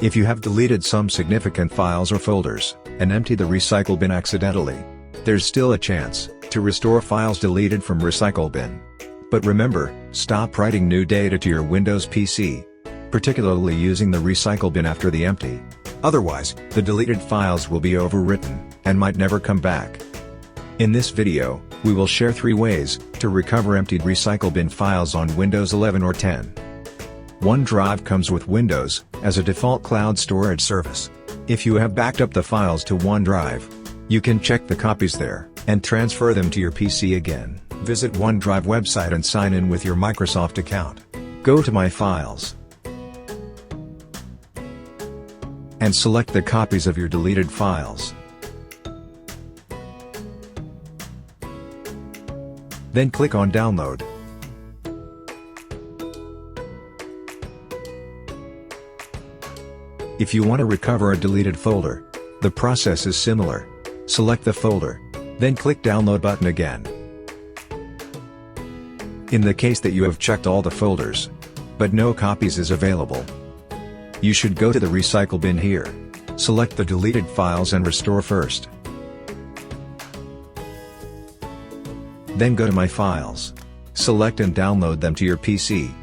If you have deleted some significant files or folders, and emptied the recycle bin accidentally, there's still a chance to restore files deleted from recycle bin. But remember, stop writing new data to your Windows PC, particularly using the recycle bin after the empty. Otherwise, the deleted files will be overwritten, and might never come back. In this video, we will share 3 ways to recover emptied recycle bin files on Windows 11 or 10. OneDrive comes with Windows as a default cloud storage service. If you have backed up the files to OneDrive, you can check the copies there, and transfer them to your PC again. Visit OneDrive website and sign in with your Microsoft account. Go to My Files, and select the copies of your deleted files. Then click on Download. If you want to recover a deleted folder, the process is similar. Select the folder, then click Download button again. In the case that you have checked all the folders, but no copies is available, you should go to the recycle bin here. Select the deleted files and restore first. Then go to My Files. Select and download them to your PC.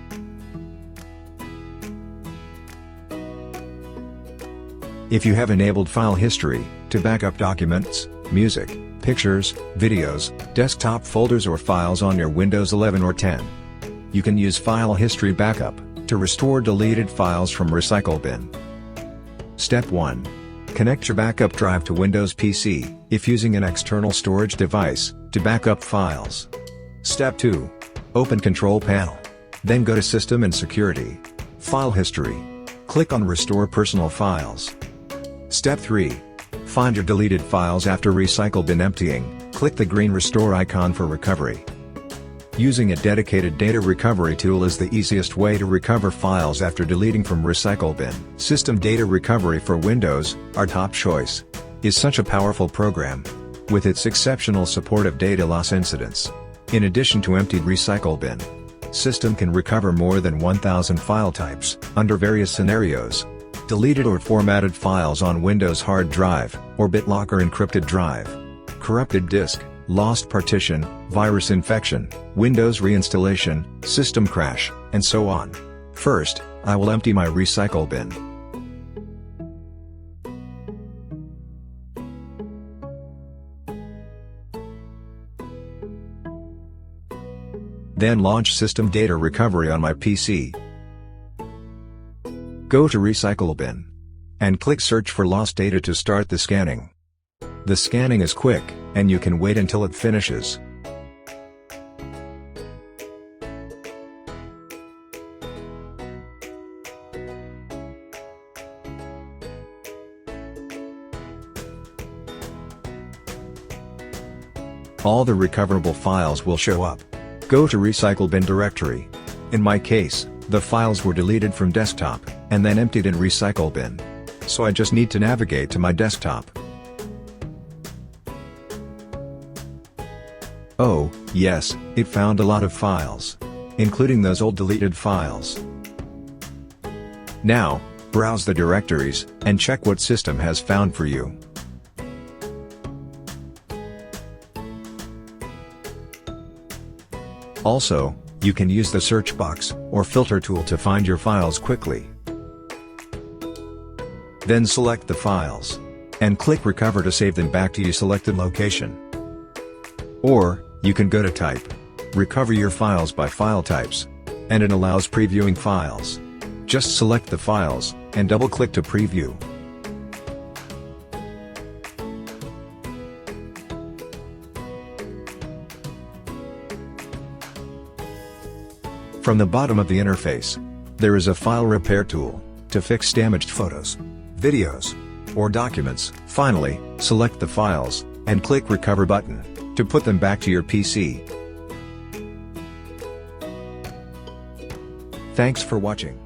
If you have enabled File History to back up documents, music, pictures, videos, desktop folders or files on your Windows 11 or 10, you can use File History Backup to restore deleted files from recycle bin. Step 1. Connect your backup drive to Windows PC, if using an external storage device, to back up files. Step 2. Open Control Panel. Then go to System and Security. File History. Click on Restore Personal Files. Step 3. Find your deleted files after recycle bin emptying, click the green Restore icon for recovery. Using a dedicated data recovery tool is the easiest way to recover files after deleting from recycle bin. Cisdem Data Recovery for Windows, our top choice, is such a powerful program, with its exceptional support of data loss incidents. In addition to emptied recycle bin, Cisdem can recover more than 1,000 file types, under various scenarios. Deleted or formatted files on Windows hard drive, or BitLocker encrypted drive, corrupted disk, lost partition, virus infection, Windows reinstallation, system crash, and so on. First, I will empty my recycle bin. Then launch Cisdem Data Recovery on my PC. Go to Recycle Bin, and click Search for Lost Data to start the scanning. The scanning is quick, and you can wait until it finishes. All the recoverable files will show up. Go to Recycle Bin directory. In my case, the files were deleted from desktop, and then emptied in recycle bin. So I just need to navigate to my desktop. Oh, yes, it found a lot of files, including those old deleted files. Now, browse the directories, and check what Cisdem has found for you. Also, you can use the search box or filter tool to find your files quickly. Then select the files, and click Recover to save them back to your selected location. Or, you can go to Type, Recover your files by file types, and it allows previewing files. Just select the files, and double-click to preview. From the bottom of the interface, there is a File Repair tool to fix damaged photos, videos, or documents. Finally, select the files, and click Recover button to put them back to your PC. Thanks for watching.